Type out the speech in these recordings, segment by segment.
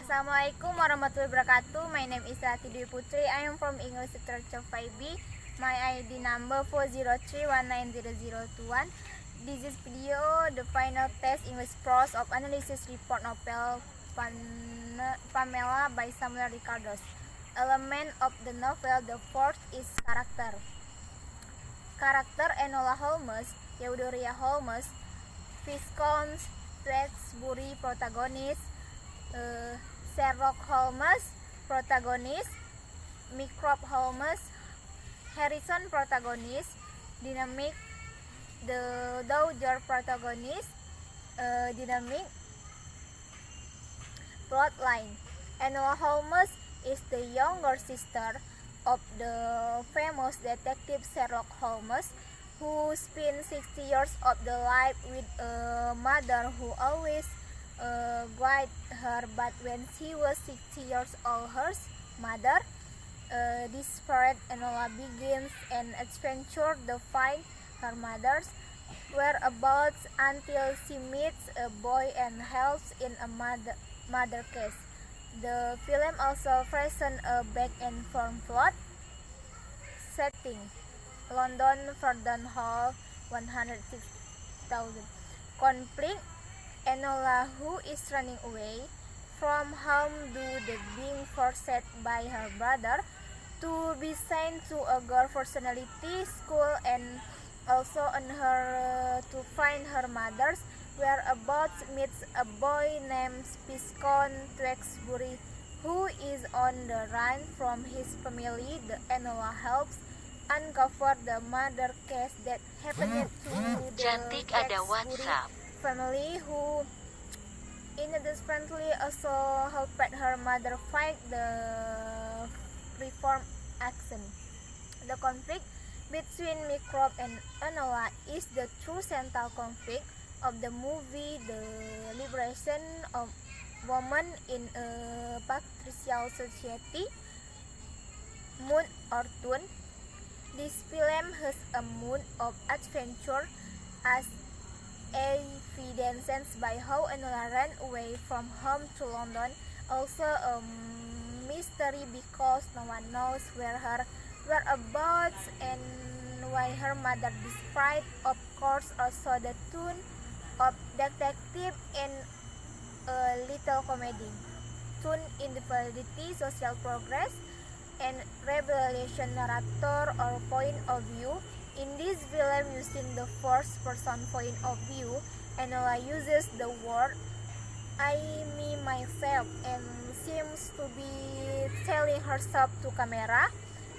Assalamualaikum warahmatullahi wabarakatuh. My name is Ratih Putri. I am from English Literature 5B. My ID number 403190021. This is video the final test English prose of analysis report novel Pamela by Samuel Ricardos. Element of the novel, the fourth is character. Karakter Enola Holmes, Eudora Holmes, Viscount Tewksbury protagonist, Sherlock Holmes protagonist, Mycroft Holmes, Harrison protagonist, dynamic, the Dowager protagonist, dynamic plotline. Enola Holmes is the younger sister of the famous detective Sherlock Holmes, who spent 60 years of the life with a mother who always guided her, but when she was 60 years old, her mother, desperate, Enola begins an adventure to find her mother's whereabouts until she meets a boy and helps in a murder case. The film also presents a back and forth plot setting London Fordham Hall 106,000 conflict. Enola, who is running away from home due to being forced by her brother to be sent to a girl personality school, and also on her to find her mother's whereabouts, meets a boy named Viscount Tewksbury, who is on the run from his family. The Enola helps uncover the murder case that happened to the Tewksbury family, who independently also helped her mother fight the reform action. The conflict between Mycroft and Enola is the true central conflict of the movie, the liberation of women in a patriarchal society, mood or tone. This film has a mood of adventure, as evidenced by how Enola ran away from home to London. Also a mystery because no one knows where her whereabouts and why her mother disappeared. Of course, also the tone of detective and a little comedy. Tone, individuality, social progress, and revelation narrator or point of view. In this film, using the first-person point of view, Enola uses the word I, me, myself, and seems to be telling herself to camera.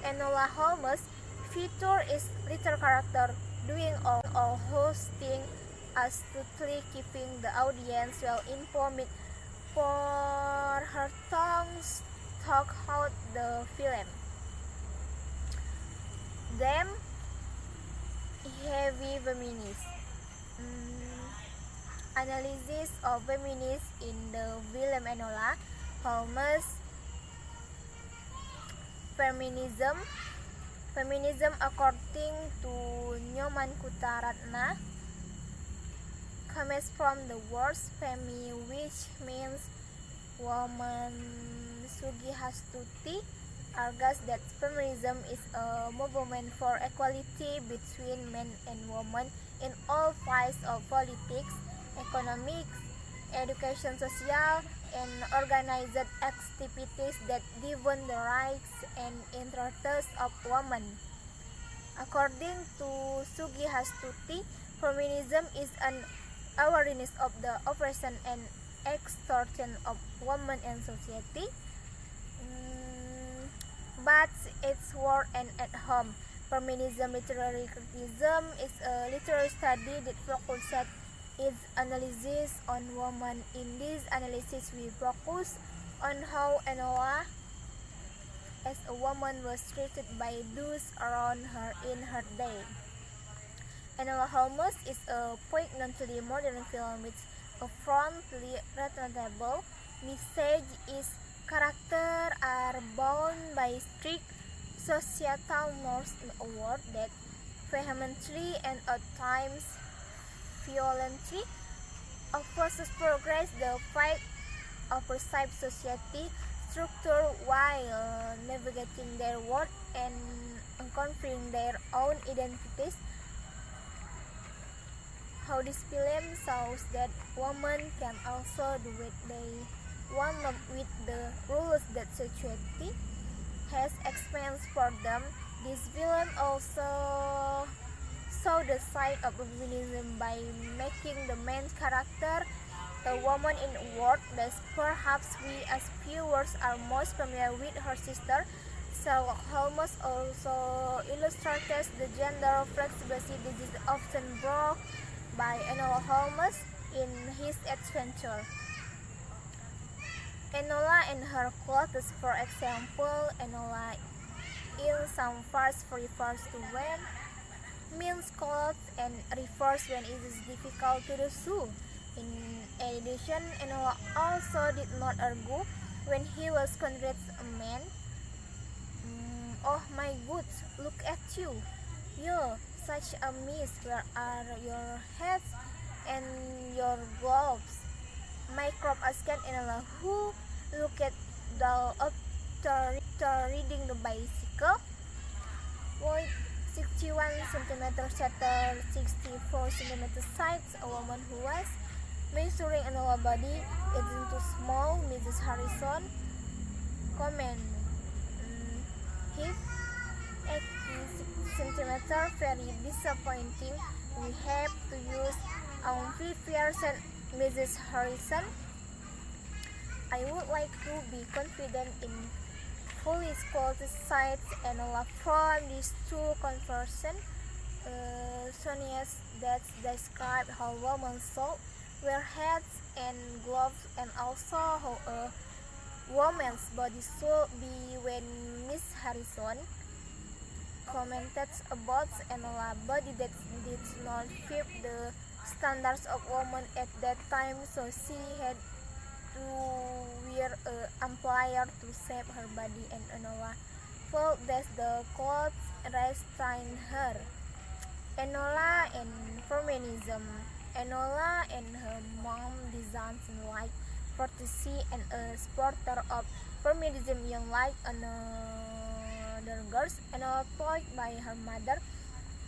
Enola Holmes' feature is little character doing all hosting, astutely keeping the audience well informed for her tongues talk out the film. Them heavy feminist. Analysis of feminist in the film Enola Holmes. Feminism according to Nyoman Kutaratna comes from the word femi, which means woman. Sugihastuti argues that feminism is a movement for equality between men and women in all fields of politics, economics, education, social, and organized activities that defend the rights and interests of women. According to Sugihastuti, feminism is an awareness of the oppression and extortion of women and society, but its work and at home. Feminism literary criticism is a literary study that focuses its analysis on women. In this analysis, we focus on how Enola as a woman was treated by those around her in her day. Enola Holmes is a poignantly modern film with a frontly relatable message. Its characters are bound by strict societal norms in a world that vehemently and at times violently opposes progress. The fight perceived society structure while navigating their world and uncovering their own identities. How this film shows that women can also do what they want with the rules that society has explained for them. This film also show the side of feminism by making the main character a woman in a world that perhaps we as viewers are most familiar with her sister. Sherlock Holmes also illustrates the gender flexibility that is often brought by Enola Holmes in his adventure. Enola and her clothes, for example, Enola in some parts refers to when means clothes and refers when it is difficult to do so. In addition, Enola also did not argue when he was considered a man. Oh my God, look at you. You're such a mess. Where are your hats and your gloves? Mycroft asked Enola, who looked dull after reading the bicycle. Weight 61 cm shattered 64 cm sides. A woman who was measuring Enola body isn't too small, Mrs. Harrison commented. His 80 cm very disappointing. We have to use amphibians, Mrs. Harrison. I would like to be confident in fully squatted sides and love from these two conversations. Sonia's that describe how women should wear hats and gloves and also how a woman's body should be when Miss Harrison commented about Enola body that did not fit the standards of women at that time, so she had to wear a amplifier to shape her body, and Enola felt that the clothes restrained her. Enola and feminism. Enola and her mom didn't like courtesy and a supporter of feminism young like another girls. Enola told by her mother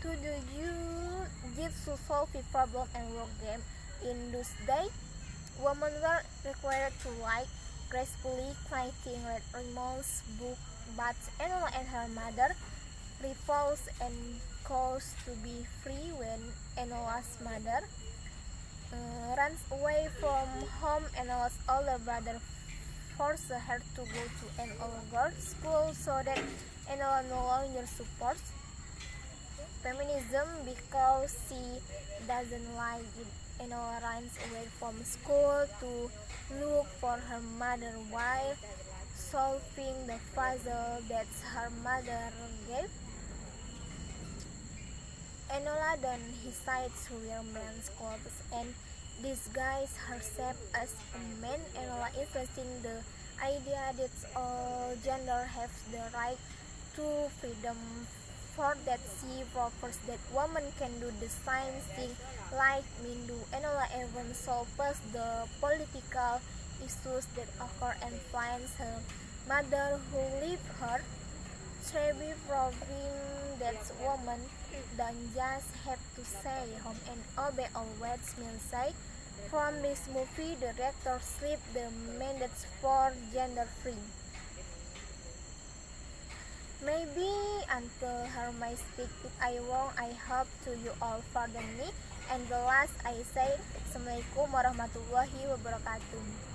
to do you did to solve the problem and work them. In those days, women were required to like gracefully citing Raymond's book, but Enola and her mother refused and caused to be free when Enola's mother runs away from home. Enola's older brother forced her to go to an all-girls school so that Enola no longer supports feminism because she doesn't like it. Enola runs away from school to look for her mother while solving the puzzle that her mother gave. Enola then decides to wear men's clothes and disguise herself as a man. Enola investing the idea that all gender have the right to freedom. For that she proposed that women can do the same thing like men do. Enola even solves the political issues that occur and finds her mother who leave her. Trevi proving that women don't just have to stay home and obey all what men say. From this movie, the director slipped the mandate for gender free. Maybe until her may speak, if I wrong, I hope to you all pardon me. And the last I say, Assalamualaikum warahmatullahi wabarakatuh.